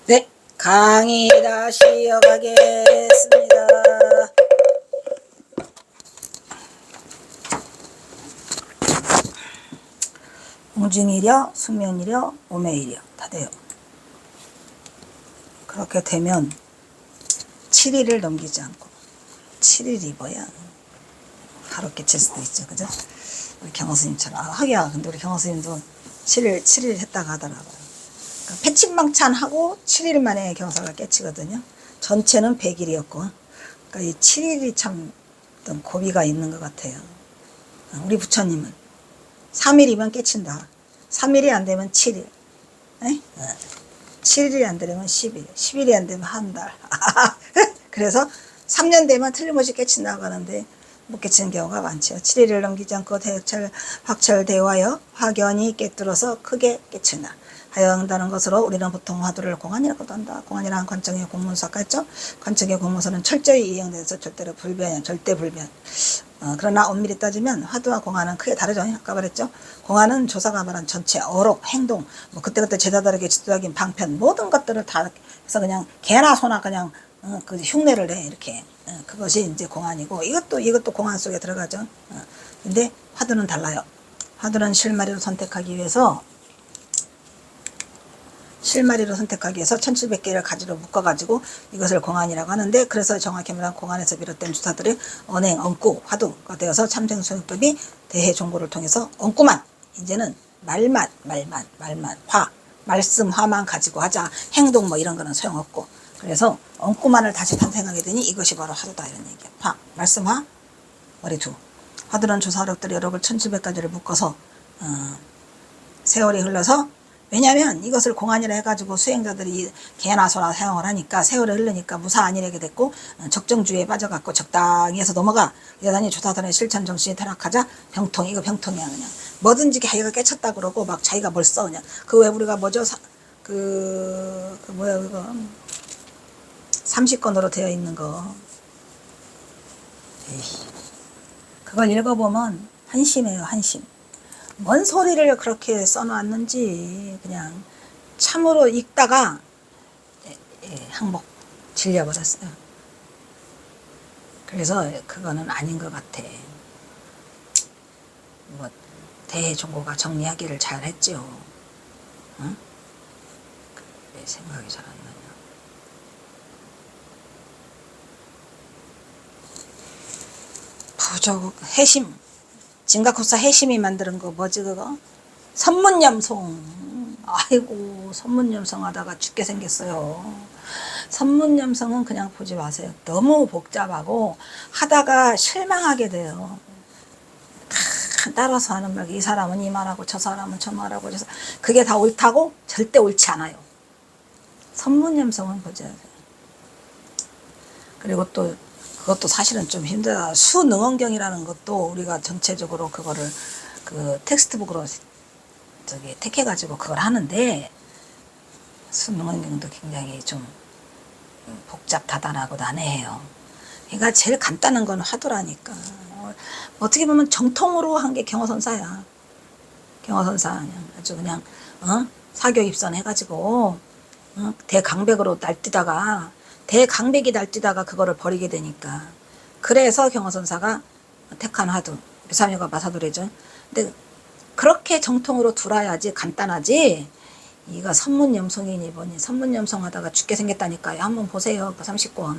네, 강의 다시 이어가겠습니다. 웅진이려, 숙면이려, 오매이려 다 돼요. 그렇게 되면 7일을 넘기지 않고 7일 입어야 바로 깨칠 수도 있죠. 그죠? 우리 경호스님처럼. 하기야, 근데 우리 경호스님도 7일 했다가 하더라고요. 그러니까 패침망찬하고 7일 만에 경사가 깨치거든요. 전체는 100일이었고. 그러니까 이 7일이 참 어떤 고비가 있는 것 같아요. 우리 부처님은 3일이면 깨친다. 3일이 안 되면 7일. 에? 7일이 안 되면 10일. 10일이 안 되면 한 달. 그래서 3년 되면 틀림없이 깨친다고 하는데 못 깨치는 경우가 많죠. 7일을 넘기지 않고 확철대화여 확연히 깨뚫어서 크게 깨친다. 하여 한다는 것으로 우리는 보통 화두를 공안이라고도 한다. 공안이라는 관청의 공문서 아까 했죠? 관청의 공문서는 철저히 이행돼서 절대로 불변이야. 절대 불변. 그러나 엄밀히 따지면 화두와 공안은 크게 다르죠. 아까 말했죠. 공안은 조사가 말한 전체 어록, 행동, 뭐 그때그때 제자들에게 지도적인 방편 모든 것들을 다 해서 그냥 개나 소나 그냥 그 흉내를 내 이렇게. 그것이 이제 공안이고 이것도 공안 속에 들어가죠. 근데 화두는 달라요. 화두는 실마리로 선택하기 위해서 1700개를 가지로 묶어가지고 이것을 공안이라고 하는데, 그래서 정확히 말하면 공안에서 비롯된 주사들이 언행, 엉구, 화두가 되어서 참생수행법이 대해종고를 통해서 엉구만, 이제는 말만, 말씀, 화만 가지고 하자. 행동 뭐 이런 거는 소용없고. 그래서 엉구만을 다시 탄생하게 되니 이것이 바로 화두다 이런 얘기야. 화, 말씀, 화, 머리두. 화두는 조사력들 여러 걸 1700가지를 묶어서 세월이 흘러서, 왜냐하면 이것을 공안이라 해가지고 수행자들이 개나 소나 사용을 하니까 세월이 흐르니까 무사안일하게 됐고 적정주의에 빠져갖고 적당히 해서 넘어가. 여단이 조사들의 실천 정신이 타락하자 병통, 이거 병통이야. 그냥 뭐든지 자기가 깨쳤다 그러고 막 자기가 뭘 써 그냥. 그 왜 우리가 뭐죠? 뭐야 그거 30권으로 되어 있는 거, 그걸 읽어보면 한심해요. 한심. 뭔 소리를 그렇게 써놨는지 그냥 참으로 읽다가 항목 질려버렸어요. 그래서 그거는 아닌 것 같아. 뭐 대종고가 정리하기를 잘했죠. 응? 왜 생각이 잘 안 나냐. 부족 해심, 진각호사 해심이 만드는 거 뭐지 그거? 선문염송. 아이고, 선문염송 하다가 죽게 생겼어요. 선문염송은 그냥 보지 마세요. 너무 복잡하고 하다가 실망하게 돼요. 다 따라서 하는 말, 이 사람은 이 말하고 저 사람은 저 말하고, 그게 다 옳다고? 절대 옳지 않아요. 선문염송은 보지 마세요. 그리고 또 그것도 사실은 좀 힘들다. 수능언경이라는 것도 우리가 전체적으로 그거를 그 텍스트북으로 택해가지고 그걸 하는데, 수능언경도 굉장히 좀 복잡다단하고 난해해요. 그러니까 제일 간단한 건 화두라니까. 어떻게 보면 정통으로 한 게 경어선사야. 경어선사 아주 그냥 사교 입선해가지고 대강백으로 날뛰다가 대강백이 날뛰다가 그거를 버리게 되니까. 그래서 경어선사가 택한 화두, 유삼유가 마사도래죠. 근데 그렇게 정통으로 둘어야지 간단하지. 이거 선문염송이니 뭐니 선문염송 하다가 죽게 생겼다니까요. 한번 보세요. 그 30권.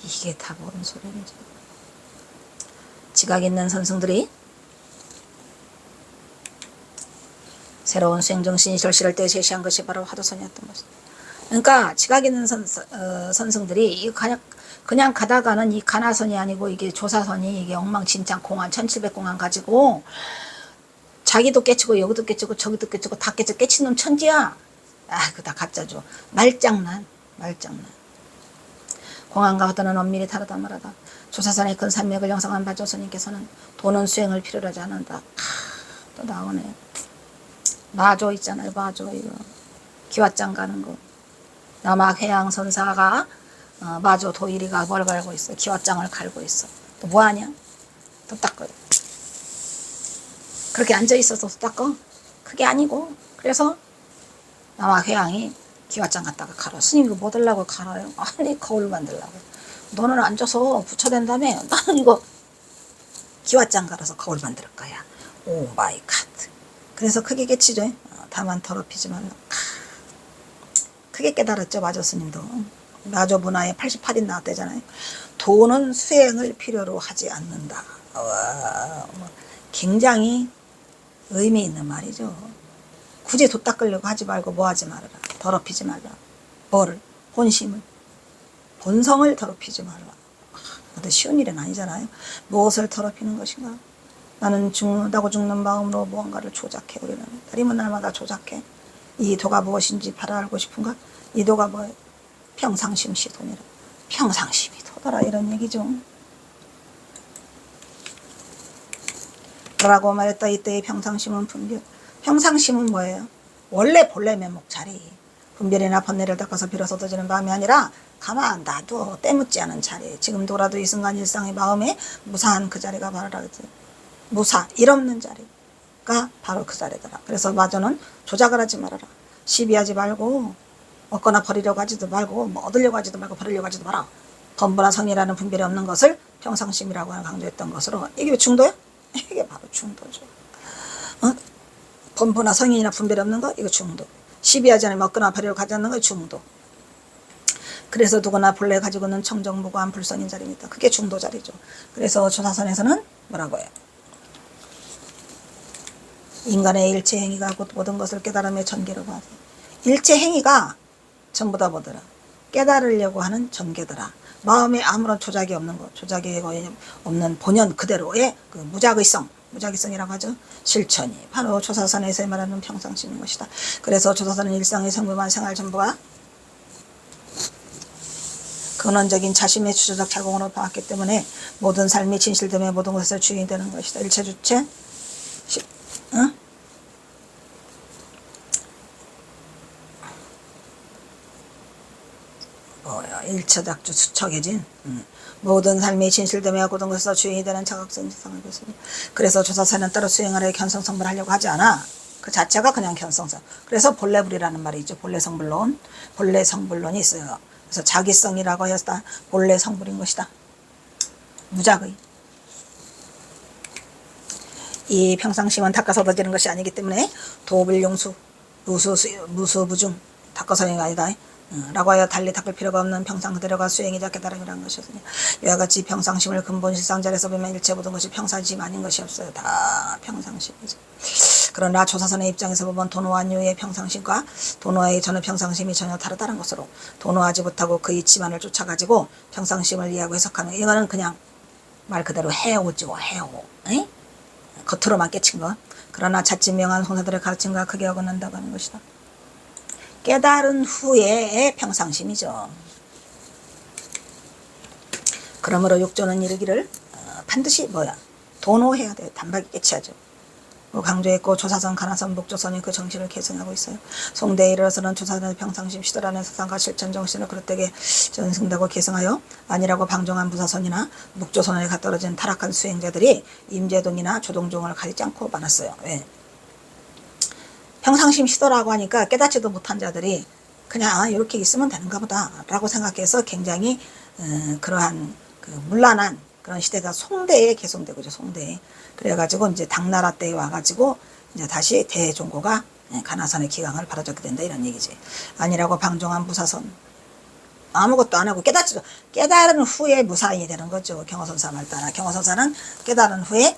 이게 다 뭔 소리인지. 지각 있는 선승들이 새로운 수행정신이 절실할 때 제시한 것이 바로 화두선이었던 것이다. 그러니까 지각 있는 선승들이 그냥 가다가는 이 가나선이 아니고 이게 조사선이 이게 엉망진창 공안 1700공안 가지고 자기도 깨치고 여기도 깨치고 저기도 깨치고 다 깨친 놈 천지야. 그거 다 가짜죠. 말장난. 공안과 화두는 엄밀히 다르다 말하다. 조사선의 큰 산맥을 형성한 바조선님께서는 도는 수행을 필요로 하지 않는다. 또 나오네. 마조 있잖아요. 마조 이거 기왓장 가는 거. 남학해양선사가 마조 도일이가 뭘 갈고 있어? 기왓장을 갈고 있어. 또 뭐하냐? 또 닦아요. 그렇게 앉아있어서 또 닦어? 그게 아니고, 그래서 남학해양이 기와장 갖다가 갈아. 스님 이거 뭐 들라고 갈아요? 아니 거울 만들라고. 너는 앉아서 부처된 다음에 나는 이거 기와장 갈아서 거울 만들 거야. 오 마이 갓. 그래서 크게 깨치죠. 다만 더럽히지 말라. 크게 깨달았죠. 마조 스님도. 마조 문화에 88인 나왔대잖아요. 도는 수행을 필요로 하지 않는다. 굉장히 의미 있는 말이죠. 굳이 도 닦으려고 하지 말고 뭐 하지 말아라. 더럽히지 말라. 뭐를? 본심을. 본성을 더럽히지 말라. 근데 쉬운 일은 아니잖아요. 무엇을 더럽히는 것인가? 나는 죽는다고 죽는 마음으로 무언가를 조작해. 우리는 다리면 날마다 조작해. 이 도가 무엇인지 바라 알고 싶은가? 이 도가 뭐예요? 평상심시 도니라. 평상심이 도더라 이런 얘기죠. 라고 말했다. 이때의 평상심은 분별. 평상심은 뭐예요? 원래 본래 면목 자리. 분별이나 번뇌를 닦아서 비로소 얻어지는 마음이 아니라 가만 놔둬 때묻지 않은 자리. 지금도라도 이 순간 일상의 마음에 무사한 그 자리가 바로라. 무사, 일 없는 자리가 바로 그 자리더라. 그래서 마저는 조작을 하지 말아라. 시비하지 말고 얻거나 버리려고 하지도 말고 뭐 얻으려고 하지도 말고 버리려고 하지도 마라. 범부나 성이라는 분별이 없는 것을 평상심이라고 강조했던 것으로. 이게 왜 중도야? 이게 바로 중도죠. 범부나 성인이나 분별이 없는 거 이거 중도. 시비하지 않으면 먹거나 버리려고 하지 않는 거 중도. 그래서 누구나 본래 가지고 있는 청정무고한 불성인 자리입니다. 그게 중도 자리죠. 그래서 조사선에서는 뭐라고 해요? 인간의 일체 행위가 곧 모든 것을 깨달음의 전개로 봐서 일체 행위가 전부 다 뭐더라? 깨달으려고 하는 전개더라. 마음에 아무런 조작이 없는 것, 조작이 없는 본연 그대로의 그 무작의성, 무작위성이라고 하죠. 실천이 바로 조사선에서 말하는 평상심인 것이다. 그래서 조사선은 일상의 성불만 생활 전부가 근원적인 자신의 주도적 작용으로 봐왔기 때문에 모든 삶이 진실됨에 모든 것을 주인이 되는 것이다. 일체주체 일체작주 수척해진 모든 삶이 진실됨에 모든 것에서 주인이 되는 자각성 지상을 보습니다. 그래서 조사선은 따로 수행하려 견성성불 하려고 하지 않아. 그 자체가 그냥 견성성. 그래서 본래불이라는 말이 있죠. 본래성불론, 본래성불론이 있어요. 그래서 자기성이라고 해서 본래성불인 것이다. 무작의. 이 평상심은 닦아서 얻어지는 것이 아니기 때문에 도불용수, 무수부중, 닦아서는 아니다. 라고 하여 달리 닦을 필요가 없는 평상 그대로가 수행이자 깨달음이라는 것이었으니 이와 같이 평상심을 근본 실상자리에서 보면 일체 모든 것이 평상심 아닌 것이 없어요. 다 평상심이죠. 그러나 조사선의 입장에서 보면 도노한유의 평상심과 도노의 전의 평상심이 전혀 다르다는 것으로 도노하지 못하고 그 이치만을 쫓아가지고 평상심을 이해하고 해석하는 이거는 그냥 말 그대로 해오죠. 해오. 에? 겉으로만 깨친 것. 그러나 자칫 명한 송사들의 가르침과 크게 어긋난다고 하는 것이다. 깨달은 후에 평상심이죠. 그러므로 육조는 이르기를 반드시 뭐야? 도노해야 돼요. 단박에 깨치하죠. 강조했고 조사선, 가나선, 북조선이 그 정신을 계승하고 있어요. 송대에 이르러서는 조사선의 평상심 시도라는 사상과 실천 정신을 그릇되게 전승되고 계승하여 아니라고 방종한 부사선이나 북조선에 가떨어진 타락한 수행자들이 임재동이나 조동종을 가리지 않고 많았어요. 왜? 평상심 시도라고 하니까 깨닫지도 못한 자들이 그냥 이렇게 있으면 되는가 보다 라고 생각해서 굉장히 그러한 그 문란한 그런 시대가 송대에 개성되고 있죠. 송대에. 그래가지고 이제 당나라 때에 와가지고 이제 다시 대종고가 가나선의 기강을 바라잡게 된다 이런 얘기지. 아니라고 방종한 무사선. 아무것도 안 하고 깨달은 후에 무사인이 되는 거죠. 경허선사 말 따라. 경허선사는 깨달은 후에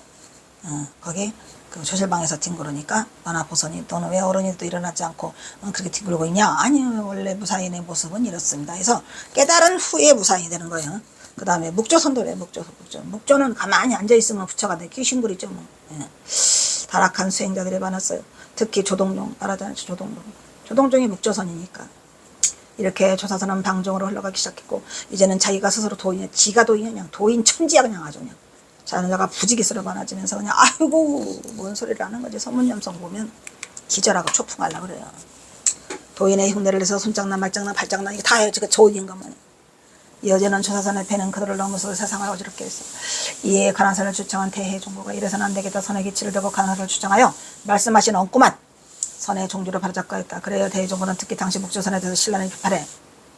거기 그 조실방에서 뒹구르니까 너나 보선이 너는 왜 어른이 또 일어나지 않고 그렇게 뒹굴고 있냐? 아니요, 원래 무사인의 모습은 이렇습니다. 그래서 깨달은 후에 무사인이 되는 거예요. 그 다음에 묵조선도 그래. 묵조는 가만히 앉아있으면 부처가 돼. 귀신구리죠 뭐. 예. 타락한 수행자들이 많았어요. 특히 조동종 말하잖아요. 조동종이 묵조선이니까 이렇게 조사선은 방종으로 흘러가기 시작했고 이제는 자기가 스스로 도인이야. 지가 도인이야. 그냥 도인 천지야. 그냥 아주 그냥 자녀가 부지기스로 많아지면서 그냥 아이고 뭔 소리를 하는 거지. 서문염성 보면 기절하고 초풍하려고 그래요. 도인의 흉내를 내서 손장난 말장난 발장난 이게 다 해요. 지금 조인인 것만. 여전한 조사선의 배는 그들을 넘어서 세상을 어지럽게 했어. 이에 가나선을 주장한 대해종고가 이래서는 안 되겠다. 선의 기치를 대고 가나선을 주장하여 말씀하신 엉꾸만 선의 종주를 바로잡고 있다. 그래야 대종군은 특히 당시 목조선에 대해서 신라는 비판해.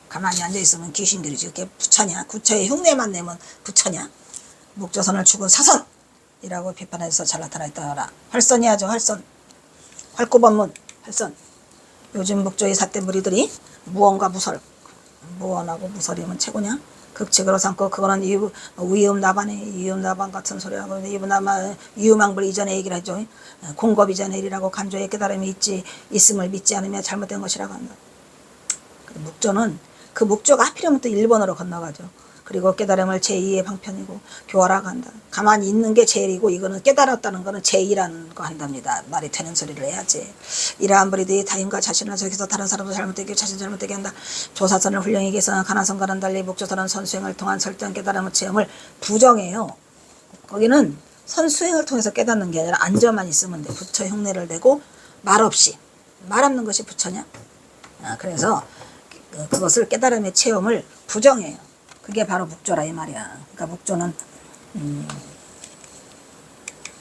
가만히 앉아있으면 귀신들이지. 그게 부처냐? 구처의 흉내만 내면 부처냐? 목조선을 죽은 사선이라고 비판해서 잘 나타나있다. 활선이야죠. 활선. 활구번문. 활선. 요즘 목조의 삿대 무리들이 무언과 무설. 무언하고 무설이면 최고냐? 극칙으로 삼고 그거는 위음나반 같은 소리하고 위음왕불 이전에 얘기를 하죠. 공급 이전에 일이라고 간조의 깨달음이 있음을 믿지 않으면 잘못된 것이라고 한다. 목조는 그 목조가 하필이면 또 일본어로 건너가죠. 그리고 깨달음을 제2의 방편이고 교화라고 한다. 가만히 있는 게 제일이고 이거는 깨달았다는 거는 제2라는 거 한답니다. 말이 되는 소리를 해야지. 이러한 불이들이 타인과 자신을 저기서 다른 사람도 잘못되게 자신 잘못되게 한다. 조사선을 훌륭히 개선한 가나선과는 달리 목조선은 선수행을 통한 설정 깨달음의 체험을 부정해요. 거기는 선수행을 통해서 깨닫는 게 아니라 앉아만 있으면 돼. 부처 흉내를 내고 말없이. 말 없는 것이 부처냐? 그래서 그것을 깨달음의 체험을 부정해요. 그게 바로 목조라 이 말이야. 그러니까 목조는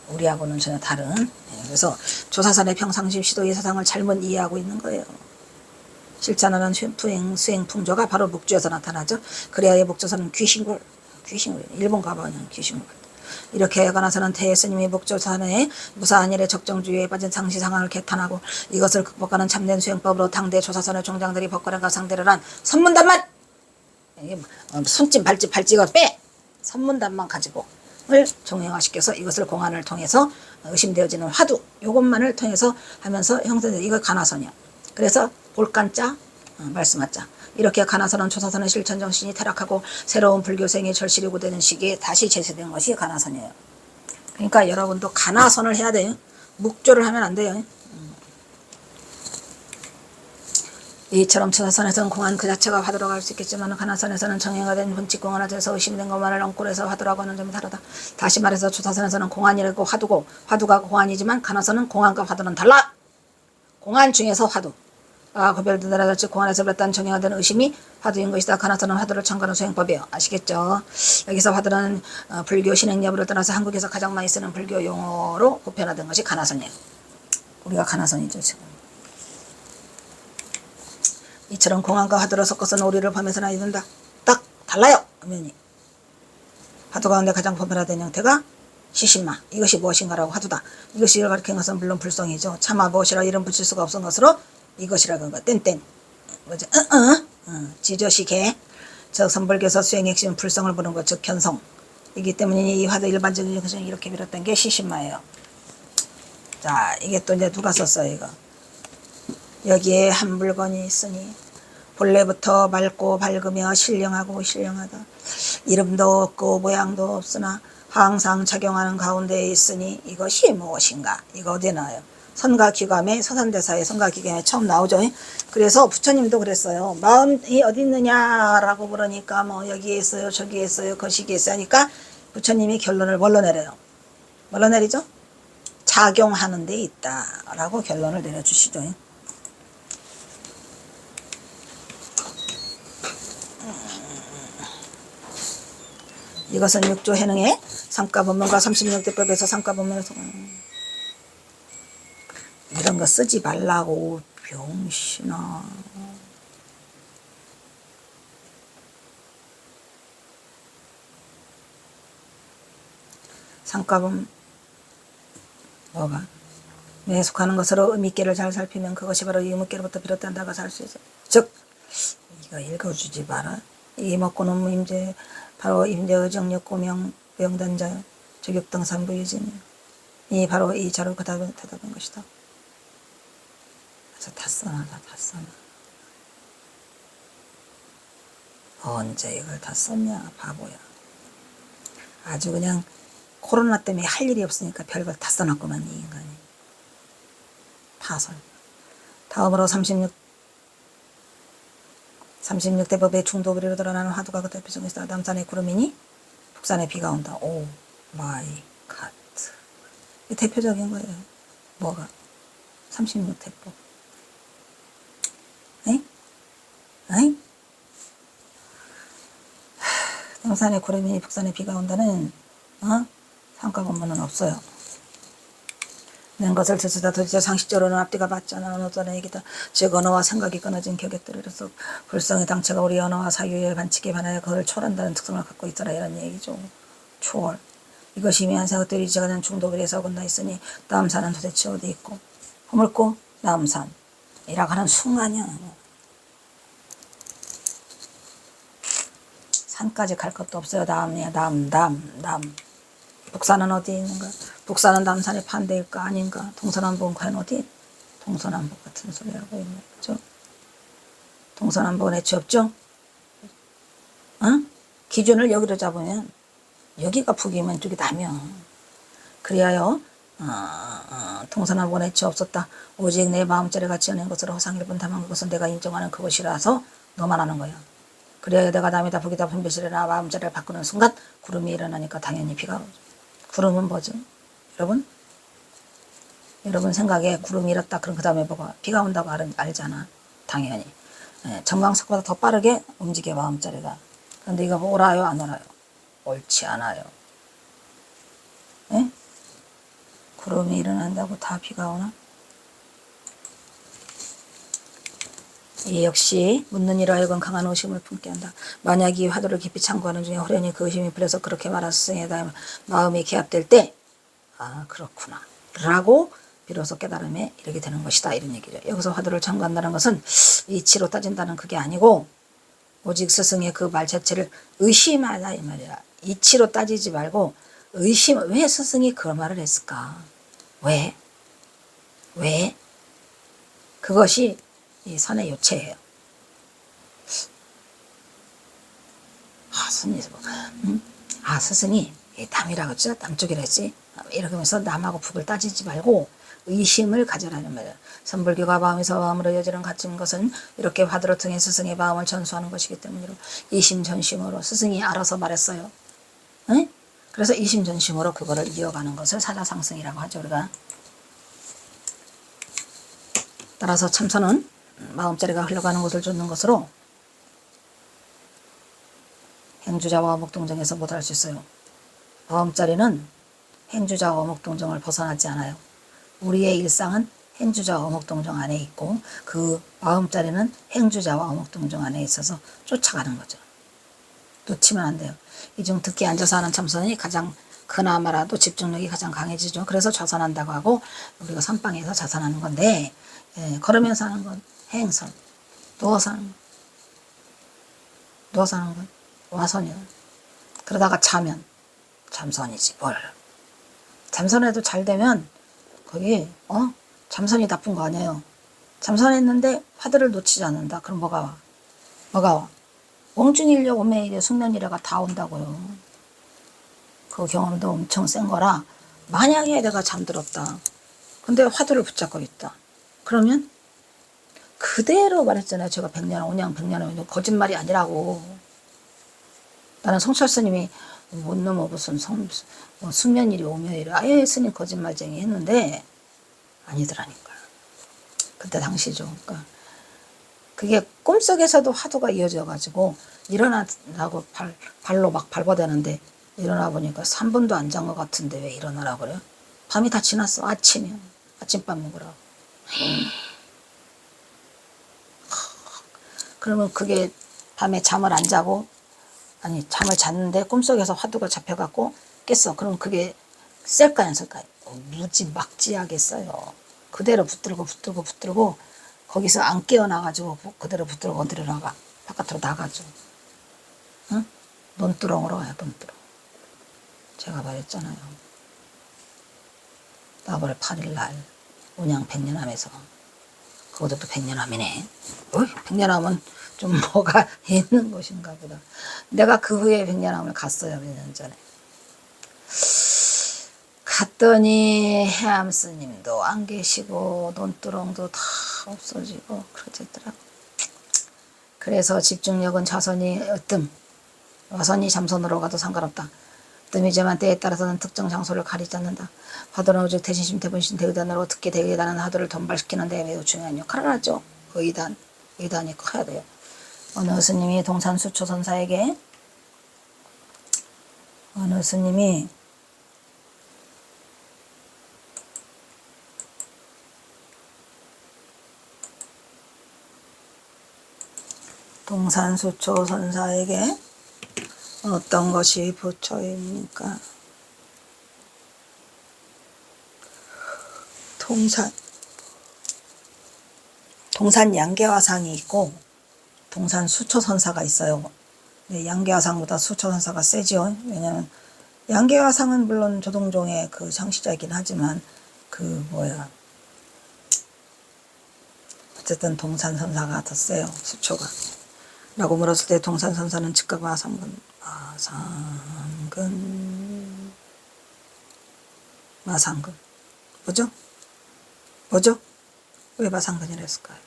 우리하고는 전혀 다른. 그래서 조사선의 평상심 시도의 사상을 잘못 이해하고 있는 거예요. 실천하는 수행 풍조가 바로 목조에서 나타나죠. 그래야 목조선은 귀신골. 일본 가봐는 귀신골. 이렇게 가나서는 대스님이 목조선의 무사한 일에 적정주의에 빠진 상시 상황을 개탄하고 이것을 극복하는 참된 수행법으로 당대 조사선의 종장들이 법관과 상대를 한 선문단만 손짓 발짓을 빼 선문단만 가지고 을 종행화시켜서 이것을 공안을 통해서 의심되어지는 화두 요것만을 통해서 하면서 형성된 이거 가나선이요. 그래서 볼간자 말씀하자. 이렇게 가나선은 조사선의 실천정신이 타락하고 새로운 불교생이 절실히 고되는 시기에 다시 제시된 것이 가나선이에요. 그러니까 여러분도 가나선을 해야 돼요. 묵조를 하면 안 돼요. 이처럼 조사선에서는 공안 그 자체가 화두라고 할 수 있겠지만 가나선에서는 정형화 된 본칙 공안에 대해서 의심된 것만을 엉꼴해서 화두라고 하는 점이 다르다. 다시 말해서 조사선에서는 공안이라고 화두고 화두가 공안이지만 가나선은 공안과 화두는 달라. 공안 중에서 화두. 구별되더라도 즉 공안에서 비롯한 정형화된 의심이 화두인 것이다. 가나선은 화두를 참고하는 수행법이에요. 아시겠죠? 여기서 화두는 불교 신행 여부를 떠나서 한국에서 가장 많이 쓰는 불교 용어로 보편화된 것이 가나선이에요. 우리가 가나선이죠 지금. 이처럼 공안과 화두를 섞어서 놀이를 범해서나 이른다. 딱 달라요. 엄연히. 화두 가운데 가장 보편화된 형태가 시신마. 이것이 무엇인가라고 화두다. 이것이 가리키는 것은 물론 불성이죠. 차마 무엇이라 이름 붙일 수가 없은 것으로 이것이라 그런 거. 땐. 뭐죠? 지저시계. 즉 선불교에서 수행의 핵심 불성을 보는 것. 즉 견성. 이기 때문에 이 화두 일반적인 것을 이렇게 빌었던 게 시신마예요. 자, 이게 또 이제 누가 썼어요 이거. 여기에 한 물건이 있으니 본래부터 맑고 밝으며 신령하고 신령하다. 이름도 없고 모양도 없으나 항상 작용하는 가운데에 있으니 이것이 무엇인가. 이거 어디에 나와요? 선가귀감의 서산대사의 선가귀감에 처음 나오죠. 그래서 부처님도 그랬어요. 마음이 어디 있느냐라고 물으니까 뭐 여기에 있어요 저기에 있어요 거시기에 있어요 하니까 부처님이 결론을 뭘로 내려요? 뭘로 내리죠? 작용하는 데 있다라고 결론을 내려주시죠. 이것은 육조 해능의 삼가본문과 36대법에서 삼가본문에서 이런 거 쓰지 말라고 병신아. 삼가본 뭐가? 매속하는 것으로 의미계를 잘 살피면 그것이 바로 의무계로부터 비롯된다고 할 수 있어. 즉 이거 읽어주지 마라. 이 먹고는 임제 바로 임제의정력 고명 명단자 조격등 삼부유진 이 바로 이 자로 대답한 것이다. 그래서 다 써놔. 언제 이걸 다 썼냐 바보야. 아주 그냥 코로나 때문에 할 일이 없으니까 별걸 다 써놨구만 이 인간이. 파설. 다음으로 36대법의 중도부리로 드러나는 화두가 그 대표적인 것이다. 남산의 구름이니 북산에 비가 온다. 오 마이 갓. 이 대표적인 거예요. 뭐가? 36대법. 에이? 남산의 구름이니 북산에 비가 온다는 삼가본문은 없어요. 낸 것을 듣으다 도대체 상식적으로는 앞뒤가 맞잖아. 언어도 얘기다. 즉 언어와 생각이 끊어진 격액들로서 불성의 당체가 우리 언어와 사유의 반칙에 반하여 그걸 초월한다는 특성을 갖고 있더라. 이런 얘기죠. 초월. 이것이 미한 생각들이 제가 된 중독이라서 건너 있으니 남산은 도대체 어디 있고 허물고 남산이라고 하는 순간이야. 산까지 갈 것도 없어요. 남이야. 남. 북산은 어디 있는가? 북산은 남산의 반대일까 아닌가? 동서남북은 과연 어디? 동서남북 같은 소리 하고 있는 거죠. 동서남북은 애초에 없죠? 어? 기준을 여기로 잡으면 여기가 북이면 이쪽이 남이야. 그리하여 동서남북은 애초에 없었다. 오직 내 마음자리가 지어낸 것으로 허상일 뿐 다만 그것은 내가 인정하는 그것이라서 너만 하는 거야. 그래야 내가 남이다 북이다 분별시려나 마음자리를 바꾸는 순간 구름이 일어나니까 당연히 비가 오죠. 구름은 뭐죠? 여러분 생각에 구름이 일었다. 그럼 그 다음에 뭐가? 비가 온다고 알잖아. 당연히. 정광석보다 더 빠르게 움직여 마음자리가. 그런데 이거 뭐 오라요? 안 오라요? 옳지 않아요. 예? 구름이 일어난다고 다 비가 오나? 이 역시 묻는 이로 하여금 강한 의심을 품게 한다. 만약 이 화두를 깊이 참고하는 중에 호련히 그 의심이 풀려서 그렇게 말한 스승에다 마음이 개합될 때 그렇구나 라고 비로소 깨달음에 이르게 되는 것이다. 이런 얘기죠. 여기서 화두를 참고한다는 것은 이치로 따진다는 그게 아니고 오직 스승의 그 말 자체를 의심하다 이 말이야. 이치로 따지지 말고 의심. 왜 스승이 그 말을 했을까? 왜? 그것이 이 선의 요체예요. 스승이 남이라고 했죠? 남쪽이라 했지? 이렇게 하면서 남하고 북을 따지지 말고 의심을 가져라는 말이에요. 선불교가 마음에서 마음으로 이어지는 가진 것은 이렇게 화두를 통해 스승의 마음을 전수하는 것이기 때문이로 이심전심으로 스승이 알아서 말했어요. 응? 그래서 이심전심으로 그거를 이어가는 것을 사자상승이라고 하죠. 우리가. 따라서 참선은 마음자리가 흘러가는 곳을 쫓는 것으로 행주자와 어묵동정에서 못할 수 있어요. 마음자리는 행주자와 어묵동정을 벗어나지 않아요. 우리의 일상은 행주자와 어묵동정 안에 있고 그 마음자리는 행주자와 어묵동정 안에 있어서 쫓아가는 거죠. 놓치면 안 돼요. 이 중 듣기 앉아서 하는 참선이 가장 그나마라도 집중력이 가장 강해지죠. 그래서 좌선한다고 하고 우리가 선방에서 좌선하는 건데 걸으면서 하는 건 행선, 누워서 하는 건 와선이야. 그러다가 자면 잠선이지 뭘. 잠선해도 잘 되면 거기 잠선이 나쁜 거 아니에요. 잠선했는데 화두를 놓치지 않는다. 그럼 뭐가 와? 옹중일려 오매일려 숙면이래가 다 온다고요. 그 경험도 엄청 센 거라. 만약에 내가 잠들었다. 근데 화두를 붙잡고 있다. 그러면 그대로 말했잖아요. 제가 100년, 5년, 100년, 거짓말이 아니라고. 나는 성철 스님이 못 넘어 무슨 숙면일이 오면일이 아예 스님 거짓말쟁이 했는데 아니더라니까. 그때 당시죠. 그러니까 그게 꿈속에서도 화두가 이어져 가지고 일어나라고 발로 막 밟아대는데 일어나 보니까 3분도 안 잔 것 같은데 왜 일어나라고 그래요? 밤이 다 지났어. 아침이야. 아침밥 먹으라고. 그러면 그게 밤에 잠을 안 자고 잠을 잤는데 꿈속에서 화두가 잡혀갖고 깼어. 그럼 그게 셀까요 안 셀까요? 무지막지하겠어요. 그대로 붙들고 거기서 안 깨어나가지고 그대로 붙들고 어디로 나가? 바깥으로 나가죠. 응? 논두렁으로 가요. 논두렁. 제가 말했잖아요. 나벌 8일날 운양 100년함에서 그것도 또 100년함이네. 100년함은 좀 뭐가 있는 것인가 보다. 내가 그 후에 100년함을 갔어요. 몇 년 전에. 갔더니 해암 스님도 안 계시고 논두렁도 다 없어지고 그러더라고. 그래서 집중력은 좌선이 와선이 잠선으로 가도 상관없다. 뜸이지만 때에 따라서는 특정 장소를 가리지 않는다. 화두는 오직 대신심, 대분심, 대의단으로 특히 대의단은 화두를 don발시키는 데 매우 중요한 역할을 하죠. 의단이 커야 돼요. 어느 스님이 동산수초선사에게 동산수초선사에게 어떤 것이 부처입니까? 동산 양계화상이 있고 동산 수초선사가 있어요. 네, 양계화상보다 수초선사가 세죠. 왜냐면 양계화상은 물론 조동종의 그 창시자이긴 하지만 어쨌든 동산선사가 더 세요. 수초가. 라고 물었을 때 동산선사는 즉각 마상근 뭐죠? 왜 마상근이라 했을까요?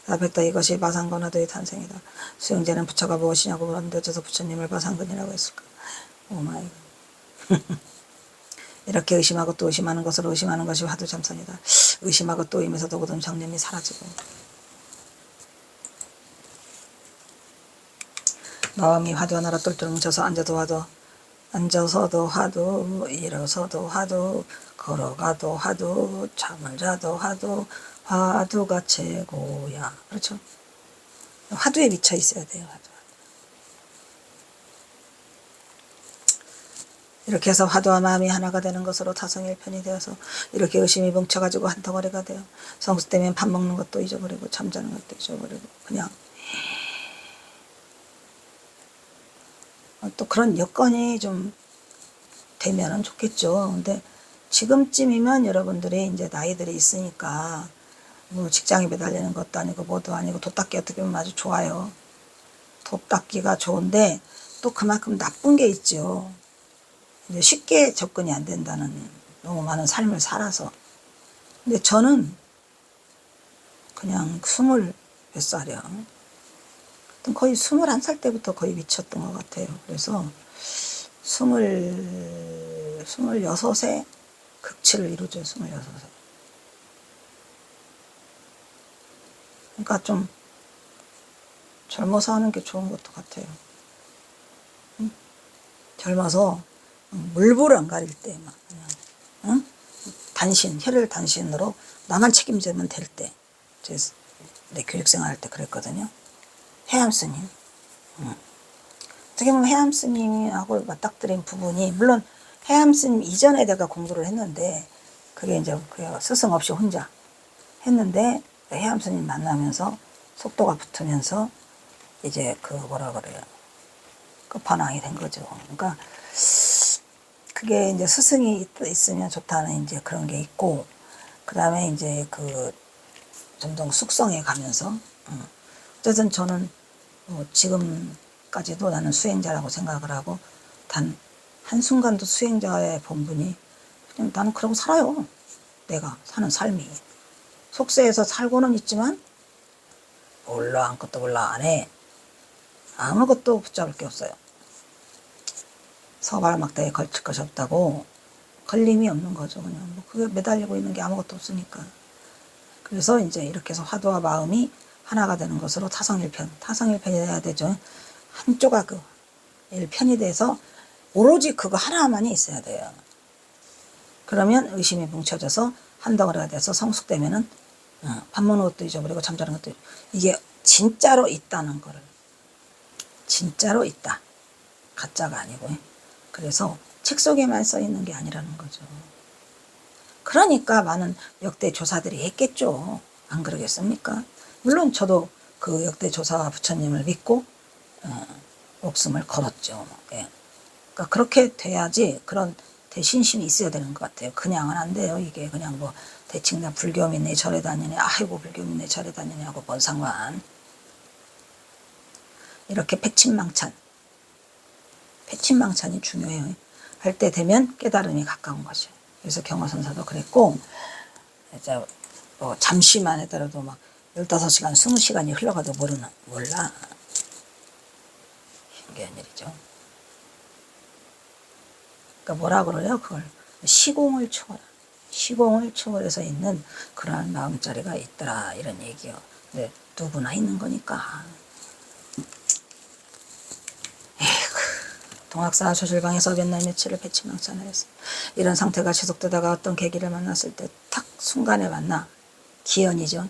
답했다. 이것이 마상근화도의 탄생이다. 수영제는 부처가 무엇이냐고 물었는데 어째서 부처님을 마상근이라고 했을까? 오마이 이렇게 의심하고 또 의심하는 것으로 의심하는 것이 화두참선이다. 의심하고 또 의심에서도 모든 정념이 사라지고 마음이 화두 하나로 똘똘 뭉쳐서 앉아서도 화두, 일어서도 화두, 걸어가도 화두, 잠을 자도 화두, 화두가 최고야. 그렇죠? 화두에 미쳐 있어야 돼요. 화두. 이렇게 해서 화두와 마음이 하나가 되는 것으로 타성일편이 되어서 이렇게 의심이 뭉쳐가지고 한 덩어리가 돼요. 성수 때문에 밥 먹는 것도 잊어버리고 잠자는 것도 잊어버리고 그냥 또 그런 여건이 좀 되면은 좋겠죠. 근데 지금쯤이면 여러분들이 이제 나이들이 있으니까 뭐 직장에 매달리는 것도 아니고 뭐도 아니고 돛닦기 어떻게 보면 아주 좋아요. 돛닦기가 좋은데 또 그만큼 나쁜 게 있죠. 이제 쉽게 접근이 안 된다는 너무 많은 삶을 살아서. 근데 저는 그냥 20몇 살이야. 거의 21살 때부터 거의 미쳤던 것 같아요. 그래서 26에 극치를 이루죠. 26에. 그러니까 좀 젊어서 하는 게 좋은 것도 같아요. 응? 젊어서 물불 안 가릴 때 막 그냥 응? 혈혈 단신으로 나만 책임지면 될 때. 내 교육생활 할 때 그랬거든요. 해암스님. 어떻게 보면 해암스님하고 맞닥뜨린 부분이 물론 해암스님 이전에 내가 공부를 했는데 그게 이제 스승 없이 혼자 했는데 해암스님 만나면서 속도가 붙으면서 이제 뭐라 그래요. 끝판왕이 된 거죠. 그러니까 그게 이제 스승이 있으면 좋다는 이제 그런 게 있고 그 다음에 이제 점점 숙성해 가면서 어쨌든 저는 지금까지도 나는 수행자라고 생각을 하고 단 한순간도 수행자의 본분이 그냥 나는 그러고 살아요. 내가 사는 삶이. 속세에서 살고는 있지만 몰라 아무것도 몰라 안 해. 아무것도 붙잡을 게 없어요. 서발막대에 걸칠 것이 없다고 걸림이 없는 거죠. 그냥 그게 매달리고 있는 게 아무것도 없으니까. 그래서 이제 이렇게 해서 화두와 마음이 하나가 되는 것으로 타성일편이 돼야 되죠. 한조가 일편이 돼서 오로지 그거 하나만이 있어야 돼요. 그러면 의심이 뭉쳐져서 한 덩어리가 돼서 성숙되면은 밥 먹는 것도 잊어버리고 잠자는 것도 이게 진짜로 있다는 거를 진짜로 있다. 가짜가 아니고 그래서 책 속에만 써 있는 게 아니라는 거죠. 그러니까 많은 역대 조사들이 했겠죠. 안 그러겠습니까? 물론 저도 그 역대 조사 부처님을 믿고 목숨을 걸었죠. 예. 그러니까 그렇게 돼야지 그런 대신심이 있어야 되는 것 같아요. 그냥은 안 돼요. 이게 그냥 대칭 나 불교 믿네 절에 다니네 아이고 불교 믿네 절에 다니냐고 뭔 상관. 이렇게 패친망찬이 중요해요. 할 때 되면 깨달음이 가까운 거죠. 그래서 경화선사도 그랬고 이제 잠시만 하더라도 막 15시간 20시간이 흘러가도 몰라. 신기한 일이죠. 그러니까 뭐라 그래요? 그걸 시공을 초월해서 있는 그러한 마음자리가 있더라 이런 얘기요. 근데 누구나 있는 거니까. 동학사 조실방에서 몇 날 며칠을 패친망찬을 했어. 이런 상태가 지속되다가 어떤 계기를 만났을 때 탁 순간에 만나. 기연이죠.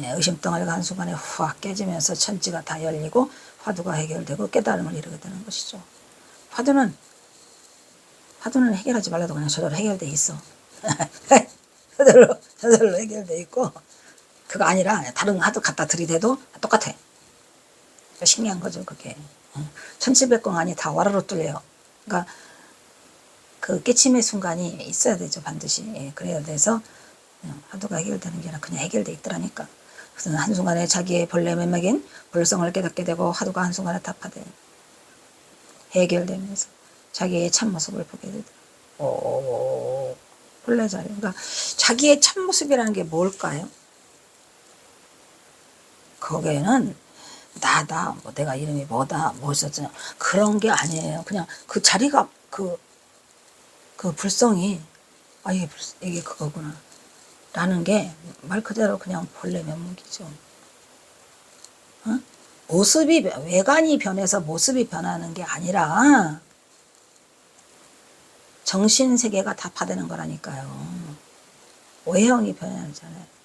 의심덩어리가 한순간에 확 깨지면서 천지가 다 열리고 화두가 해결되고 깨달음을 이루게 되는 것이죠. 화두는 해결하지 말라도 그냥 저절로 해결돼 있어. 저절로 해결돼 있고, 그거 아니라 다른 화두 갖다 들이대도 똑같아. 신기한 거죠, 그게. 천지백공안이 다 와라로 뚫려요. 그러니까 그 깨침의 순간이 있어야 되죠, 반드시. 그래야 돼서 화두가 해결되는 게 아니라 그냥 해결돼 있더라니까. 그래서 한순간에 자기의 본래 매맥인 본성을 깨닫게 되고 화두가 한순간에 타파돼요. 해결되면서 자기의 참모습을 보게 되더라고요. 본래 자리. 그러니까 자기의 참모습이라는 게 뭘까요? 거기에는 나다, 뭐 내가 이름이 뭐다, 뭐였었잖아. 그런 게 아니에요. 그냥 그 자리가 그 불성이 이게 그거구나. 라는 게 말 그대로 그냥 본래 면목이죠. 어? 외관이 변해서 모습이 변하는 게 아니라 정신세계가 다 파되는 거라니까요. 외형이 변하잖아요.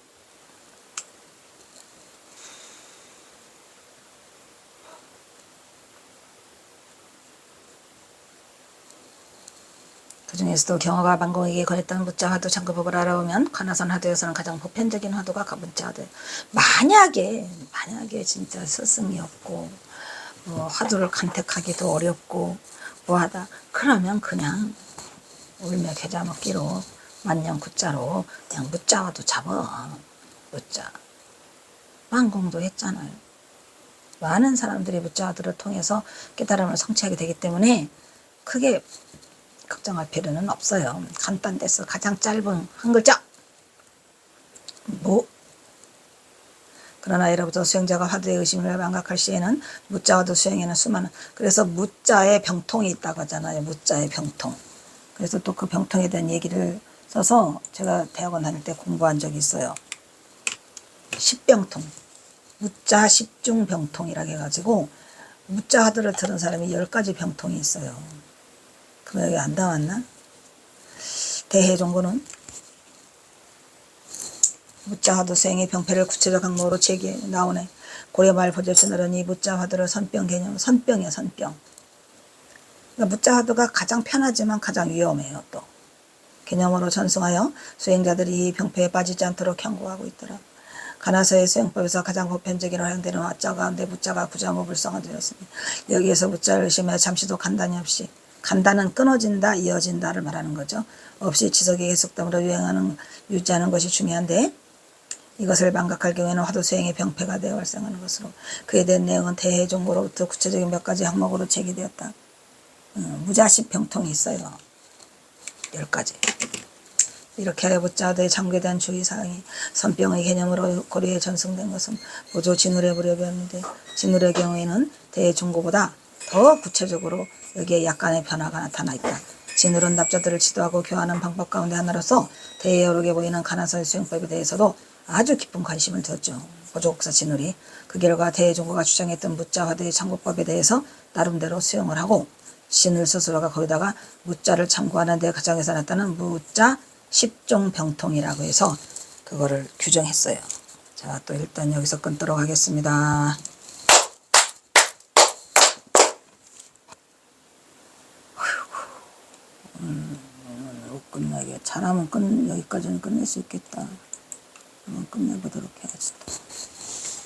그 중에서도 경화가 만공에게 권했던 무자 화두 장급법을 알아보면 관화선 화두에서는 가장 보편적인 화두가 무자 화두예요. 만약에 진짜 스승이 없고 뭐 화두를 간택하기도 어렵고 뭐하다 그러면 그냥 울며 겨자 먹기로 만년 굿자로 그냥 무자 화두 잡아. 무자 만공도 했잖아요. 많은 사람들이 무자 화두를 통해서 깨달음을 성취하게 되기 때문에 크게 걱정할 필요는 없어요. 간단돼서 가장 짧은 한 글자 무. 그러나 예로부터 수행자가 화두의 의심을 망각할 시에는 무자 화두 수행에는 수많은, 그래서 무자의 병통이 있다고 하잖아요. 무자의 병통. 그래서 또 그 병통에 대한 얘기를 써서 제가 대학원 다닐 때 공부한 적이 있어요. 십병통, 무자 십중병통이라고 해가지고 무자 화두를 들은 사람이 10가지 병통이 있어요. 그럼 여기 안 나왔나? 대해종고는 무자 화두 수행의 병폐를 구체적 항목으로 제기해 나오네. 고려말 보절신으로는 이 무자 화두를 선병 개념, 선병이야 선병. 그러니까 무자 화두가 가장 편하지만 가장 위험해요. 또 개념으로 전승하여 수행자들이 이 병폐에 빠지지 않도록 경고하고 있더라. 가나서의 수행법에서 가장 보편적인 활용되는 화자 가운데 무자가 구자모 불성화 되었습니다. 여기에서 무자를 의심하여 잠시도 간단히 없이, 간단은 끊어진다, 이어진다를 말하는 거죠. 없이 지속이 계속됨으로 유지하는 것이 중요한데, 이것을 망각할 경우에는 화두 수행의 병폐가 되어 발생하는 것으로, 그에 대한 내용은 대해종고로부터 구체적인 몇 가지 항목으로 제기되었다. 무자십 병통이 있어요. 10가지. 이렇게 하여 무자화두의 장구에 대한 주의사항이 선병의 개념으로 고려에 전승된 것은 보조 진울의 무렵이었는데, 진울의 경우에는 대종고보다 더 구체적으로 여기에 약간의 변화가 나타나 있다. 진울은 납자들을 지도하고 교화하는 방법 가운데 하나로서 대에 여르게 보이는 가나서의 수행법에 대해서도 아주 깊은 관심을 두었죠. 보조국사 진울이 그 결과 대종고가 주장했던 무자 화두의 창고법에 대해서 나름대로 수용을 하고, 진울 스스로가 거기다가 무자를 참고하는 데 가정에서 나타나는 무자 십종병통이라고 해서 그거를 규정했어요. 자, 또 일단 여기서 끊도록 하겠습니다. 못 끝나게. 잘하면 여기까지는 끝낼 수 있겠다. 한번 끝내보도록 해야지.